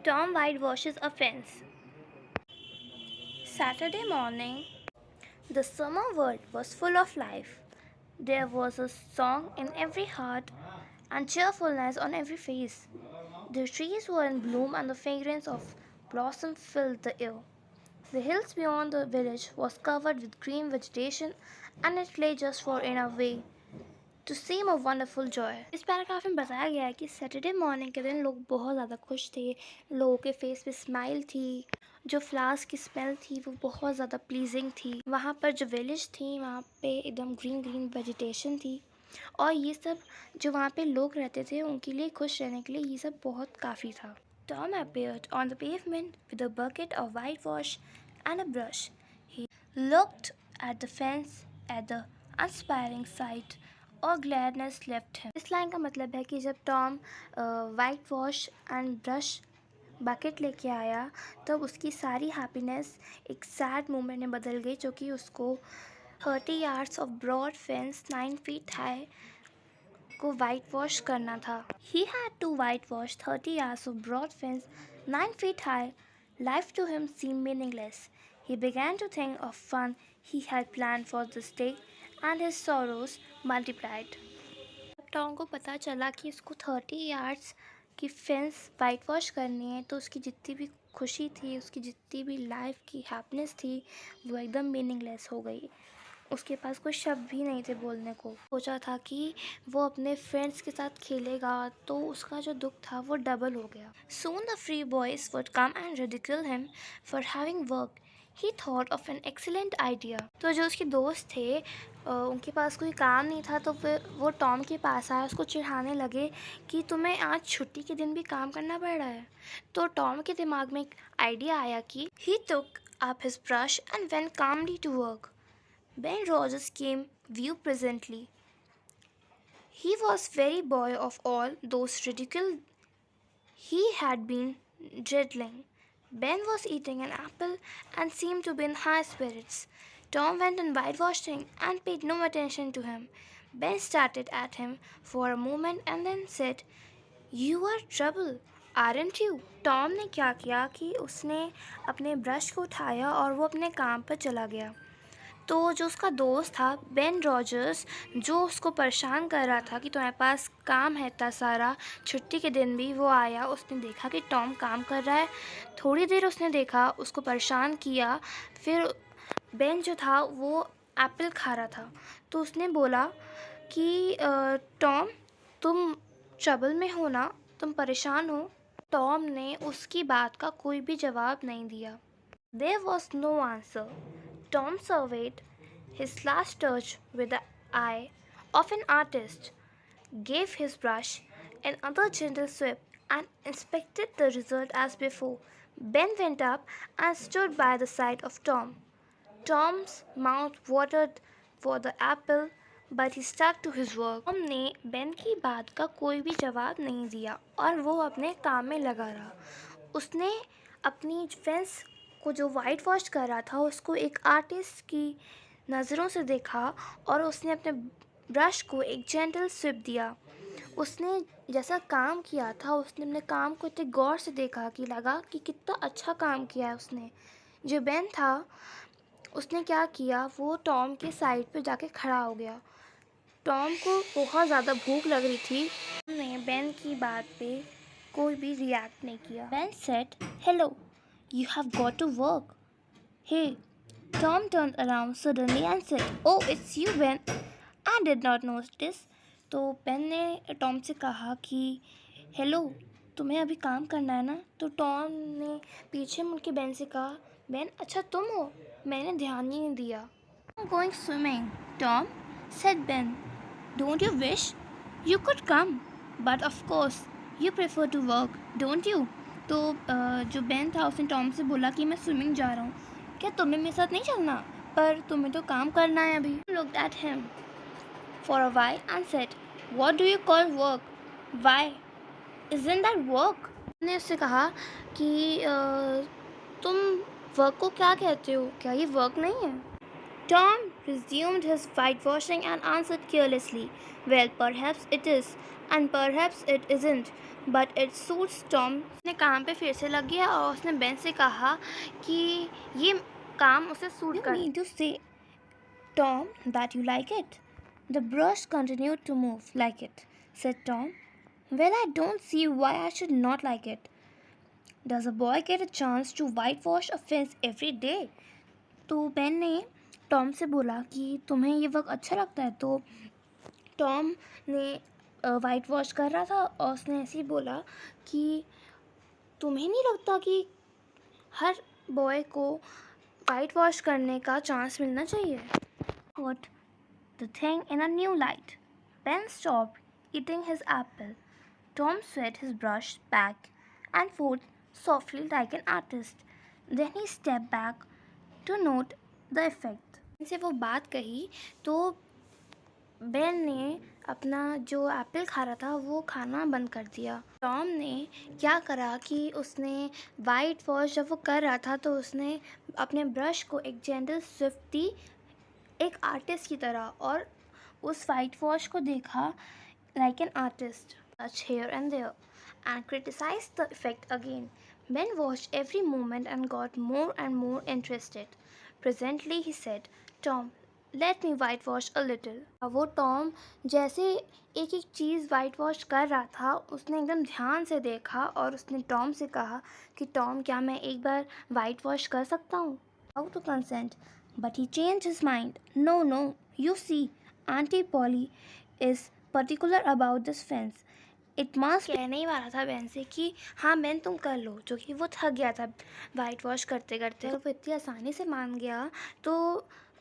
Tom whitewashes a fence. Saturday morning, the summer world was full of life. There was a song in every heart and cheerfulness on every face. The trees were in bloom and the fragrance of blossom filled the air. The hills beyond the village was covered with green vegetation and it lay just far enough away to seem a wonderful joy. इस paragraph में बताया गया है कि Saturday morning के दिन लोग बहुत ज़्यादा खुश थे, लोगों के फेस पे स्माइल थी, जो फ्लावर्स की स्मेल थी वो बहुत ज़्यादा प्लीजिंग थी। वहाँ पर जो विलेज थी वहाँ पे एकदम ग्रीन ग्रीन वेजिटेशन थी और ये सब जो वहाँ पे लोग रहते थे उनके लिए खुश रहने के लिए ये सब बहुत काफ़ी था। Tom appeared on the pavement with a bucket of whitewash and a brush. He looked at the fence at the uninspiring sight और ग्लैडनेस लेफ्ट हिम। इस लाइन का मतलब है कि जब Tom white wash and brush bucket लेके आया तब उसकी सारी हैप्पीनेस एक सैड मोमेंट में बदल गई, जो कि उसको 30 yards of broad fence 9 feet high को वाइट वॉश करना था। He had to whitewash 30 yards of broad fence 9 feet high. Life to him seemed meaningless. He began to think of fun he had planned for this day and his sorrows multiplied. जब Tom को पता चला कि इसको 30 yards की fence white wash करनी है तो उसकी जितनी भी खुशी थी, उसकी जितनी भी लाइफ की हैप्पीनेस थी वो एकदम मीनिंगलेस हो गई। उसके पास कोई शब्द भी नहीं थे बोलने को। सोचा था कि वो अपने फ्रेंड्स के साथ खेलेगा तो उसका जो दुख था वो डबल हो गया। Soon the free boys would come and ridicule him for having work. He thought of an excellent idea. तो जो उसके दोस्त थे उनके पास कोई काम नहीं था तो फिर वो टॉम के पास आया, उसको चिढ़ाने लगे कि तुम्हें आज छुट्टी के दिन भी काम करना पड़ रहा है। तो टॉम के दिमाग में एक आइडिया आया कि he took up his brush and went calmly to work. Ben Rogers came view presently. He was very boy of all those ridicule he had been dreading. Ben was eating an apple and seemed to be in high spirits. Tom went on whitewashing and paid no attention to him. Ben started at him for a moment and then said, "You are trouble, aren't you?" Tom ने क्या किया कि उसने अपने brush को उठाया और वो अपने काम पर चला गया। तो जो उसका दोस्त था बेन रॉजर्स, जो उसको परेशान कर रहा था कि तुम्हारे पास काम है इतना सारा छुट्टी के दिन भी, वो आया, उसने देखा कि टॉम काम कर रहा है, थोड़ी देर उसने देखा, उसको परेशान किया, फिर बेन जो था वो एप्पल खा रहा था तो उसने बोला कि टॉम तुम ट्रबल में हो ना, तुम परेशान हो। टॉम ने उसकी बात का कोई भी जवाब नहीं दिया। There was no answer. Tom surveyed his last touch with the eye of an artist, gave his brush another gentle sweep, and inspected the result as before. Ben went up and stood by the side of Tom. Tom's mouth watered for the apple, but he stuck to his work. Tom ने Ben की बात का कोई भी जवाब नहीं दिया और वो अपने काम में लगा रहा। उसने अपनी फेंस को जो वाइट वॉश कर रहा था उसको एक आर्टिस्ट की नज़रों से देखा और उसने अपने ब्रश को एक जेंटल स्विप दिया। उसने जैसा काम किया था उसने अपने काम को इतने गौर से देखा कि लगा कि कितना अच्छा काम किया है उसने। जो बेन था उसने क्या किया, वो टॉम के साइड पे जाके खड़ा हो गया। टॉम को बहुत ज़्यादा भूख लग रही थी। उसने बेन की बात पे कोई भी रिएक्ट नहीं किया। Ben said, "Hello, you have got to work." Hey, Tom turned around suddenly and said, "Oh, it's you, Ben. I did not notice." तो बेन ने टॉम से कहा कि हेलो, तुम्हें अभी काम करना है ना? तो टॉम ने पीछे मुड़ के बेन से कहा, बेन अच्छा तुम हो, मैंने ध्यान ही नहीं दिया। I'm going swimming, Tom, said Ben. Don't you wish you could come? But of course, you prefer to work, don't you? तो जो बेन था उसने टॉम से बोला कि मैं स्विमिंग जा रहा हूँ, क्या तुम्हें मेरे साथ नहीं चलना? पर तुम्हें तो काम करना है अभी। Looked at him for a while and said, "What do you call work? Why? Isn't that work?" ने उससे कहा कि तुम वर्क को क्या कहते हो? क्या ये वर्क नहीं है? Tom resumed his whitewashing and answered carelessly, "Well, perhaps it is. and perhaps it isn't, but it suits Tom. उसने काम पे फिर से लग गया और उसने बेन से कहा कि ये काम उसे सूट कर. You mean to say, Tom, that you like it? The brush continued to move. Like it, said Tom. Well, I don't see why I should not like it. Does a boy get a chance to whitewash a fence every day? तो Ben ने Tom से बोला कि तुम्हें ये work अच्छा लगता है. तो टॉम ने वाइट वॉश कर रहा था और उसने ऐसे ही बोला कि तुम्हें नहीं लगता कि हर बॉय को वाइट वॉश करने का चांस मिलना चाहिए. Put the thing in a new light. Ben stopped eating his apple. Tom swept his brush back and forth softly like an artist. Then he stepped back to note the effect. से वो बात कही तो Ben ने अपना जो Apple खा रहा था वो खाना बंद कर दिया. टॉम ने क्या करा कि उसने वाइट वॉश जब वो कर रहा था तो उसने अपने ब्रश को एक जेंटल स्विफ्ट दी, एक आर्टिस्ट की तरह, और उस वाइट वॉश को देखा like an artist. Touch here and there and criticized the effect again. Ben watched every moment and got more and more interested. Presently he said, Tom, let me whitewash a little. वो Tom जैसे एक एक चीज़ white wash कर रहा था उसने एकदम ध्यान से देखा और उसने टॉम से कहा कि टॉम, क्या मैं एक बार वाइट वॉश कर सकता हूँ? How to consent, but he changed his mind. No, you see, Auntie Polly is particular about this fence. It must. कहने ही वाला था बेन से कि हाँ बेन तुम कर लो, जो कि वो थक गया था वाइट वॉश करते करते. और वो इतनी आसानी से मान गया तो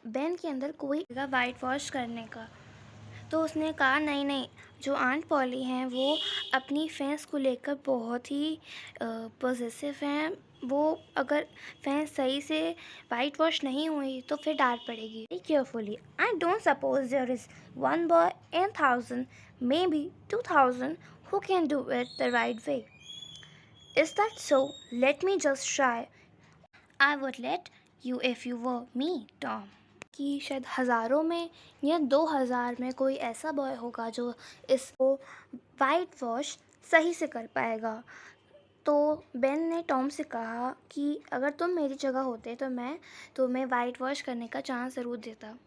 बेन के अंदर कोई वाइट वॉश करने का. तो उसने कहा नहीं, जो आंट पॉली हैं वो अपनी फेंस को लेकर बहुत ही पॉजिटिव हैं. वो अगर फेंस सही से वाइट वॉश नहीं हुई तो फिर डांट पड़ेगी. Carefully, I don't suppose there is one boy in 1000, maybe 2000 who can do it the right way. Is that so? Let me just try. I would let you if you were me, Tom. कि शायद हज़ारों में या 2000 में कोई ऐसा boy होगा जो इसको वाइट वॉश सही से कर पाएगा. तो बेन ने टॉम से कहा कि अगर तुम मेरी जगह होते तो मैं तुम्हें वाइट वॉश करने का चांस ज़रूर देता.